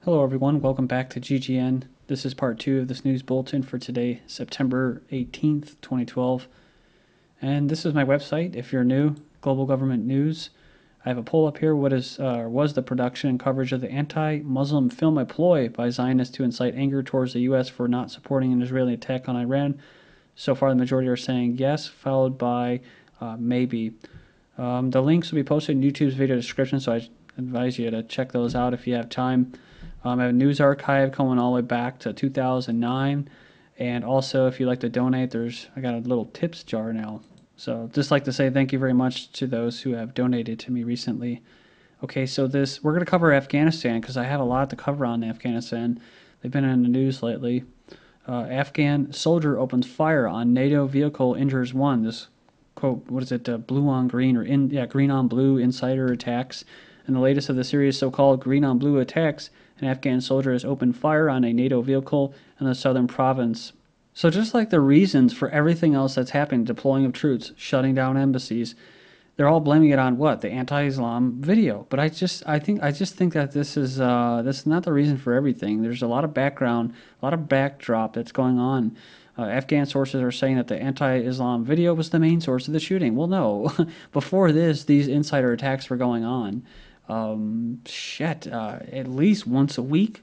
Hello everyone, welcome back to GGN. This is part 2 of this news bulletin for today, September 18th, 2012. And this is my website. If you're new, Global Government News. I have a poll up here. What was the production and coverage of the anti-Muslim film A Ploy by Zionists to incite anger towards the U.S. for not supporting an Israeli attack on Iran? So far, the majority are saying yes, followed by maybe. The links will be posted in YouTube's video description, so I advise you to check those out if you have time. I have a news archive going all the way back to 2009, and also if you'd like to donate, I got a little tips jar now. So just like to say thank you very much to those who have donated to me recently. Okay, so we're going to cover Afghanistan because I have a lot to cover on Afghanistan. They've been in the news lately. Afghan soldier opens fire on NATO vehicle, injures one. This quote, what is it, blue on green or green on blue insider attacks. In the latest of the series so-called green on blue attacks, an Afghan soldier has opened fire on a NATO vehicle in the southern province. So just like the reasons for everything else that's happened, deploying of troops, shutting down embassies, they're all blaming it on what? The anti-Islam video. But I just think that this is not the reason for everything. There's a lot of background, a lot of backdrop that's going on. Afghan sources are saying that the anti-Islam video was the main source of the shooting. Well, no. Before this, these insider attacks were going on. At least once a week.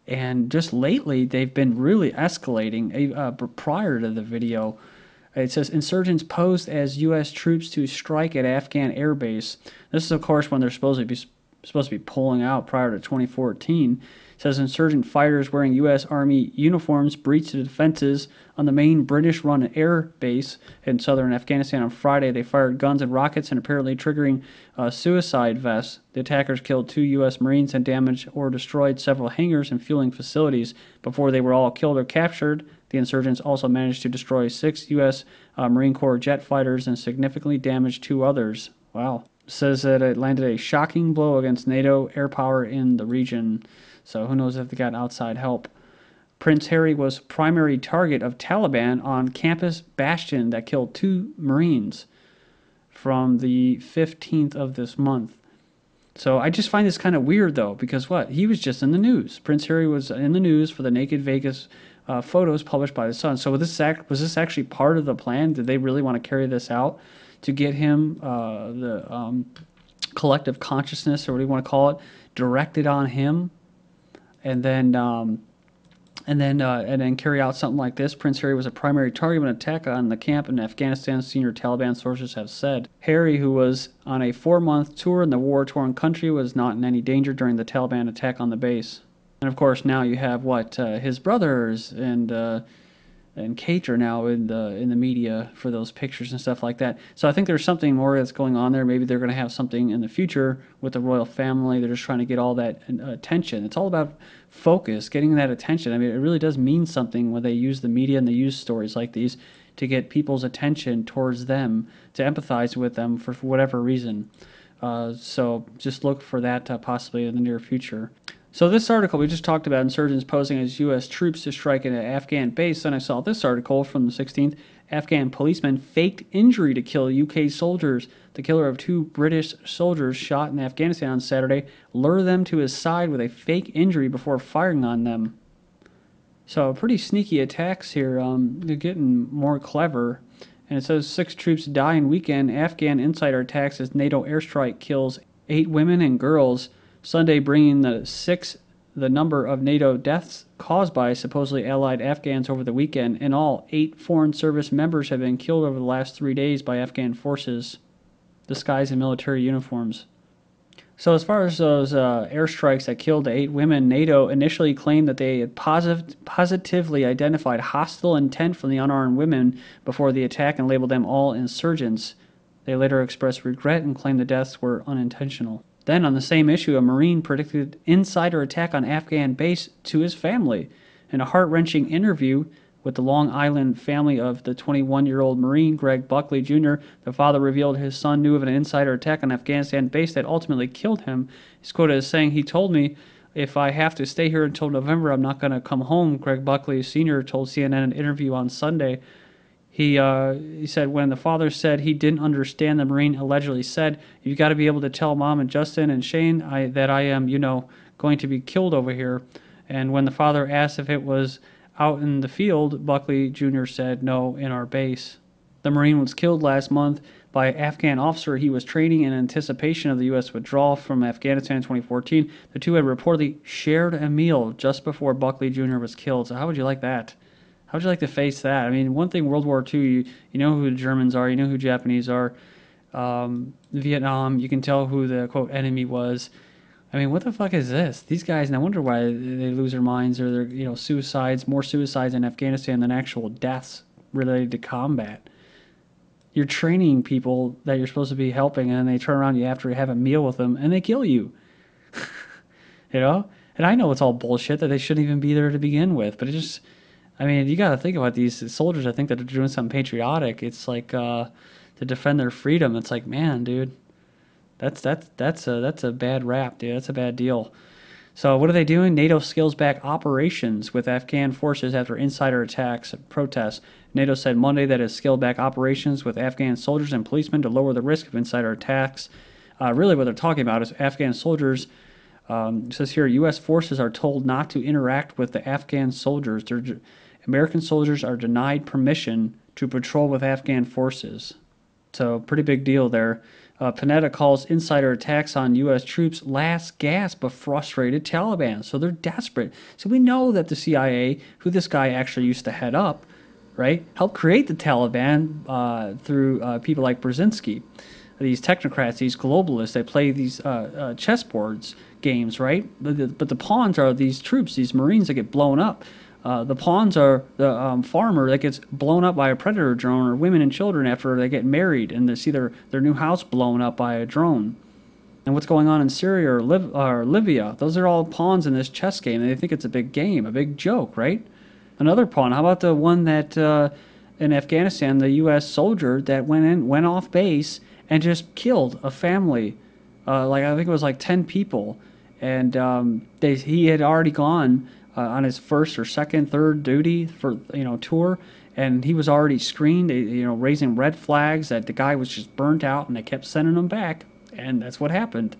And just lately, they've been really escalating. Prior to the video, it says insurgents posed as U.S. troops to strike at Afghan air base. This is, of course, when they're supposed to be pulling out prior to 2014. It says insurgent fighters wearing U.S. Army uniforms breached the defenses on the main British-run air base in southern Afghanistan on Friday. They fired guns and rockets and apparently triggering suicide vests. The attackers killed 2 U.S. Marines and damaged or destroyed several hangars and fueling facilities. Before they were all killed or captured, the insurgents also managed to destroy 6 U.S. Marine Corps jet fighters and significantly damaged 2 others. Wow. It says that it landed a shocking blow against NATO air power in the region. So who knows if they got outside help. Prince Harry was primary target of Taliban on campus Bastion that killed 2 Marines from the 15th of this month. So I just find this kind of weird, though, because what? He was just in the news. Prince Harry was in the news for the naked Vegas photos published by The Sun. So was this actually part of the plan? Did they really want to carry this out to get him the collective consciousness, or what do you want to call it, directed on him, and then carry out something like this? Prince Harry was a primary target of an attack on the camp in Afghanistan, senior Taliban sources have said. Harry, who was on a 4-month tour in the war-torn country, was not in any danger during the Taliban attack on the base. And of course, now you have his brothers and Kate are now in the media for those pictures and stuff like that. So I think there's something more that's going on there. Maybe they're going to have something in the future with the royal family. They're just trying to get all that attention. It's all about focus, getting that attention. I mean, it really does mean something when they use the media and they use stories like these to get people's attention towards them, to empathize with them for whatever reason. So just look for that possibly in the near future. So this article, we just talked about insurgents posing as U.S. troops to strike at an Afghan base. Then I saw this article from the 16th. Afghan policeman faked injury to kill UK soldiers. The killer of 2 British soldiers shot in Afghanistan on Saturday lured them to his side with a fake injury before firing on them. So pretty sneaky attacks here. They're getting more clever. And it says 6 troops die in weekend. Afghan insider attacks as NATO airstrike kills 8 women and girls. Sunday, bringing the number of NATO deaths caused by supposedly allied Afghans over the weekend. In all, 8 Foreign Service members have been killed over the last 3 days by Afghan forces disguised in military uniforms. So as far as those airstrikes that killed the 8 women, NATO initially claimed that they had positively identified hostile intent from the unarmed women before the attack and labeled them all insurgents. They later expressed regret and claimed the deaths were unintentional. Then, on the same issue, a Marine predicted insider attack on Afghan base to his family. In a heart-wrenching interview with the Long Island family of the 21-year-old Marine, Greg Buckley Jr., the father revealed his son knew of an insider attack on Afghanistan base that ultimately killed him. He's quoted as saying, "He told me, if I have to stay here until November, I'm not going to come home," Greg Buckley Sr. told CNN in an interview on Sunday. He said when the father said he didn't understand, the Marine allegedly said, "You've got to be able to tell Mom and Justin and Shane that I am, going to be killed over here. And when the father asked if it was out in the field, Buckley Jr. said, no, in our base. The Marine was killed last month by an Afghan officer he was training in anticipation of the U.S. withdrawal from Afghanistan in 2014. The two had reportedly shared a meal just before Buckley Jr. was killed. So how would you like that? How would you like to face that? I mean, one thing, World War II, you know who the Germans are, you know who Japanese are. Vietnam, you can tell who the, quote, enemy was. I mean, what the fuck is this? These guys, and I wonder why they lose their minds, or they're, you know, suicides, more suicides in Afghanistan than actual deaths related to combat. You're training people that you're supposed to be helping, and then they turn around you after you have a meal with them, and they kill you. You know? And I know it's all bullshit, that they shouldn't even be there to begin with, but it just, I mean, you got to think about these soldiers. I think that they're doing something patriotic. It's like to defend their freedom. It's like, man, dude, that's a bad rap, dude. That's a bad deal. So what are they doing? NATO scales back operations with Afghan forces after insider attacks and protests. NATO said Monday that it scaled back operations with Afghan soldiers and policemen to lower the risk of insider attacks. Really what they're talking about is Afghan soldiers. It says here, U.S. forces are told not to interact with the Afghan soldiers. American soldiers are denied permission to patrol with Afghan forces. So pretty big deal there. Panetta calls insider attacks on U.S. troops last gasp of frustrated Taliban. So they're desperate. So we know that the CIA, who this guy actually used to head up, right, helped create the Taliban through people like Brzezinski. These technocrats, these globalists, they play these chessboards games, right? But the pawns are these troops, these Marines that get blown up. The pawns are the farmer that gets blown up by a predator drone, or women and children after they get married and they see their new house blown up by a drone. And what's going on in Syria or Libya, those are all pawns in this chess game. And they think it's a big game, a big joke, right? Another pawn, how about the one that in Afghanistan, the U.S. soldier that went off base and just killed a family, like I think it was like 10 people. And he had already gone on his first or second, third duty for, tour, and he was already screened, raising red flags that the guy was just burnt out, and they kept sending him back, and that's what happened.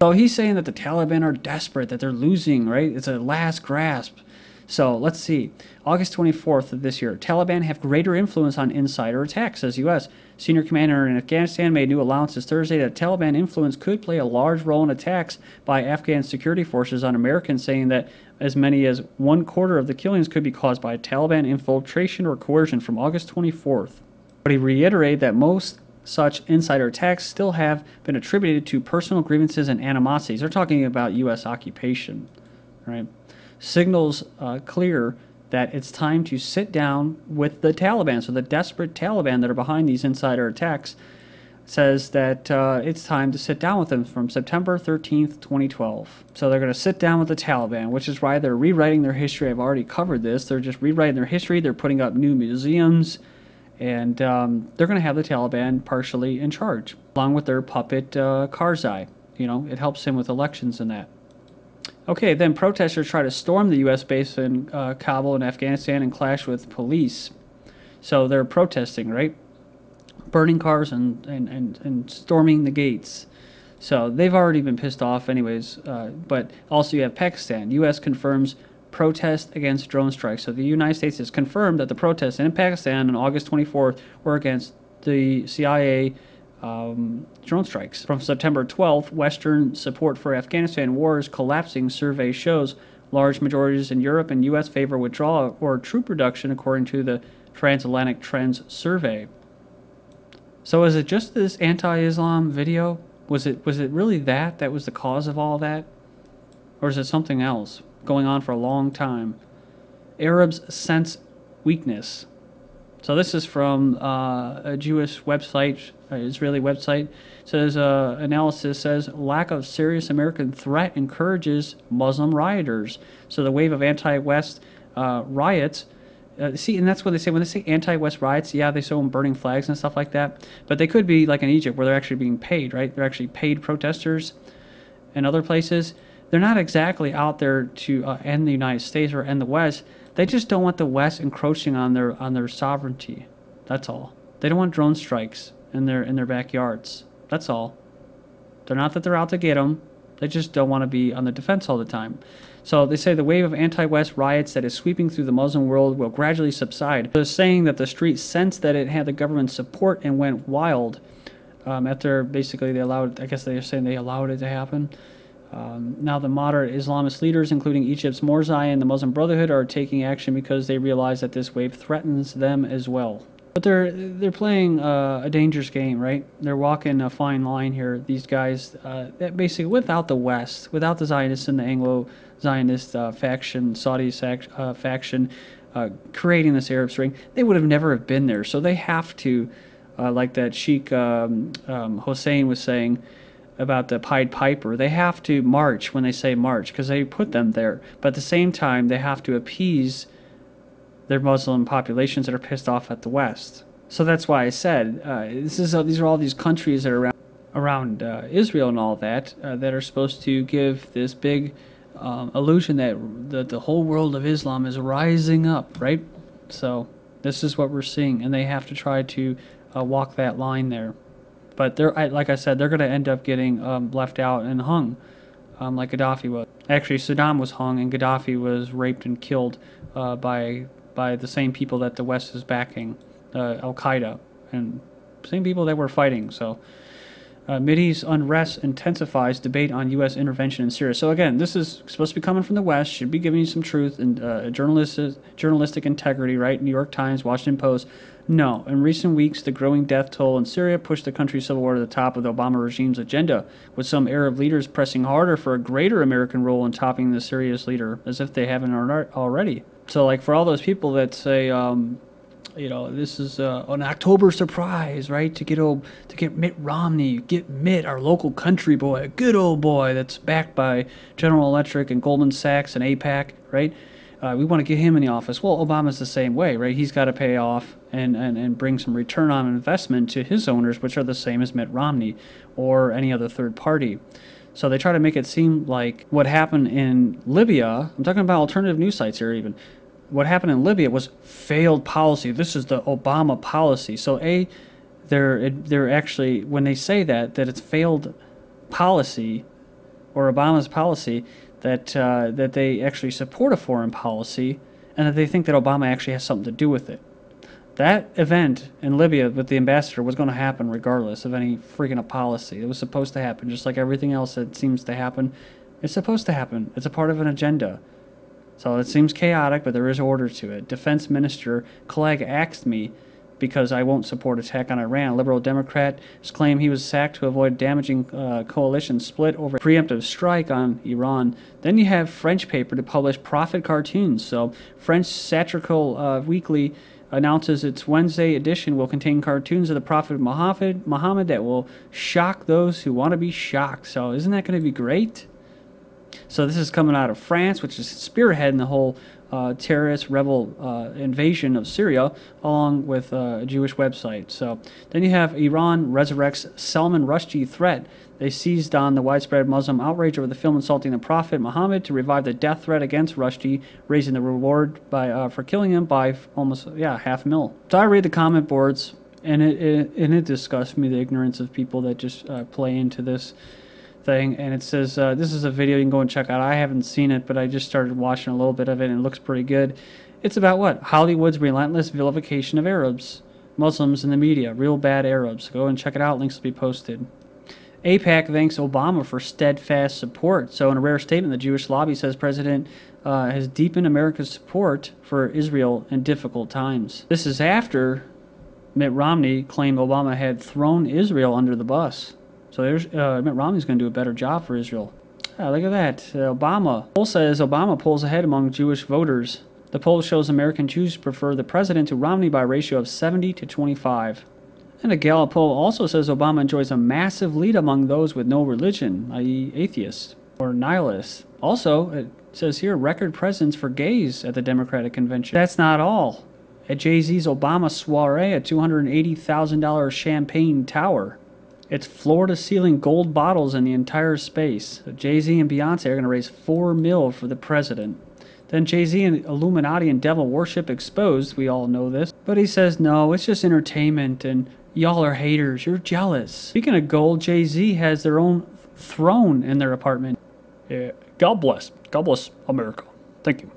So he's saying that the Taliban are desperate, that they're losing, right? It's a last grasp. So let's see. August 24th of this year, Taliban have greater influence on insider attacks, says U.S. Senior commander in Afghanistan made new allowances Thursday that Taliban influence could play a large role in attacks by Afghan security forces on Americans, saying that as many as 1/4 of the killings could be caused by Taliban infiltration or coercion from August 24th. But he reiterated that most such insider attacks still have been attributed to personal grievances and animosities. They're talking about U.S. occupation, right? Signals clear that it's time to sit down with the Taliban. So the desperate Taliban that are behind these insider attacks says that it's time to sit down with them from September 13th, 2012. So they're going to sit down with the Taliban, which is why they're rewriting their history. I've already covered this. They're just rewriting their history. They're putting up new museums, and they're going to have the Taliban partially in charge, along with their puppet Karzai. It helps him with elections and that. Okay, then protesters try to storm the U.S. base in Kabul in Afghanistan and clash with police. So they're protesting, right? Burning cars and storming the gates. So they've already been pissed off anyways. But also you have Pakistan. U.S. confirms protest against drone strikes. So the United States has confirmed that the protests in Pakistan on August 24th were against the CIA drone strikes. From September 12th, Western support for Afghanistan war is collapsing. Survey shows large majorities in Europe and U.S. favor withdrawal or troop reduction, according to the Transatlantic Trends Survey. So is it just this anti-Islam video? Was it really that was the cause of all that? Or is it something else going on for a long time? Arabs sense weakness. So this is from a Jewish website, Israeli website. It says analysis says lack of serious American threat encourages Muslim rioters. So the wave of anti-West riots. See, and that's what they say when they say anti-West riots. Yeah, they show them burning flags and stuff like that. But they could be like in Egypt, where they're actually being paid, right? They're actually paid protesters. And other places, they're not exactly out there to end the United States or end the West. They just don't want the West encroaching on their sovereignty. That's all. They don't want drone strikes in their backyards. That's all. They're not that they're out to get them. They just don't want to be on the defense all the time. So they say the wave of anti-West riots that is sweeping through the Muslim world will gradually subside. They're saying that the street sensed that it had the government's support and went wild. After basically they allowed, I guess they're saying they allowed it to happen. Now the moderate Islamist leaders, including Egypt's Morsi and the Muslim Brotherhood, are taking action because they realize that this wave threatens them as well. But they're playing a dangerous game, right? They're walking a fine line here. These guys, that basically without the West, without the Zionists and the Anglo-Zionist faction, Saudi faction, creating this Arab Spring, they would have never have been there. So they have to, like that Sheikh Hussein was saying about the Pied Piper, they have to march when they say march because they put them there. But at the same time, they have to appease their Muslim populations that are pissed off at the West. So that's why I said these are all these countries that are around Israel and all that that are supposed to give this big illusion that the whole world of Islam is rising up, right? So this is what we're seeing, and they have to try to walk that line there. But like I said, they're going to end up getting left out and hung, like Gaddafi was. Actually, Saddam was hung, and Gaddafi was raped and killed by the same people that the West is backing, Al-Qaeda, and same people that were fighting. So Mideast unrest intensifies debate on U.S. intervention in Syria. So again, this is supposed to be coming from the West, should be giving you some truth and journalistic integrity, right? New York Times, Washington Post. No, in recent weeks, the growing death toll in Syria pushed the country's civil war to the top of the Obama regime's agenda, with some Arab leaders pressing harder for a greater American role in topping the Syria's leader, as if they haven't already. So, like, for all those people that say, you know, this is an October surprise, right? To get Mitt Romney, get Mitt, our local country boy, a good old boy that's backed by General Electric and Goldman Sachs and AIPAC, right? We want to get him in the office. Well, Obama's the same way, right? He's got to pay off and bring some return on investment to his owners, which are the same as Mitt Romney or any other third party. So they try to make it seem like what happened in Libya, I'm talking about alternative news sites here even, what happened in Libya was failed policy. This is the Obama policy. So they're actually, when they say that it's failed policy or Obama's policy, that they actually support a foreign policy and that they think that Obama actually has something to do with it. That event in Libya with the ambassador was going to happen regardless of any freaking policy. It was supposed to happen, just like everything else that seems to happen. It's supposed to happen. It's a part of an agenda. So it seems chaotic, but there is order to it. Defense Minister Clegg asked me because I won't support attack on Iran. A liberal Democrat has claimed he was sacked to avoid damaging coalition split over preemptive strike on Iran. Then you have French paper to publish profit cartoons. So French satirical weekly announces its Wednesday edition will contain cartoons of the Prophet Muhammad that will shock those who want to be shocked. So isn't that going to be great? So this is coming out of France, which is spearheading the whole terrorist rebel invasion of Syria, along with a Jewish website. So then you have Iran resurrects Salman Rushdie threat. They seized on the widespread Muslim outrage over the film insulting the Prophet Muhammad to revive the death threat against Rushdie, raising the reward for killing him by almost $500,000. So I read the comment boards, and it disgusts me, the ignorance of people that just play into this thing. And it says this is a video you can go and check out. I haven't seen it, but I just started watching a little bit of it, and it looks pretty good. It's about what? Hollywood's relentless vilification of Arabs, Muslims in the media, real bad Arabs. Go and check it out. Links will be posted. AIPAC thanks Obama for steadfast support. So in a rare statement, the Jewish lobby says President has deepened America's support for Israel in difficult times. This is after Mitt Romney claimed Obama had thrown Israel under the bus. So there's Mitt Romney's going to do a better job for Israel. Look at that. Obama. Poll says Obama pulls ahead among Jewish voters. The poll shows American Jews prefer the president to Romney by a ratio of 70 to 25. And a Gallup poll also says Obama enjoys a massive lead among those with no religion, i.e. atheists or nihilists. Also, it says here, record presence for gays at the Democratic convention. That's not all. At Jay-Z's Obama soiree, a $280,000 champagne tower. It's floor-to-ceiling gold bottles in the entire space. So Jay-Z and Beyonce are going to raise $4 million for the president. Then Jay-Z and Illuminati and devil worship exposed. We all know this. But he says, no, it's just entertainment, and y'all are haters. You're jealous. Speaking of gold, Jay-Z has their own thrown in their apartment. God bless. God bless America. Thank you.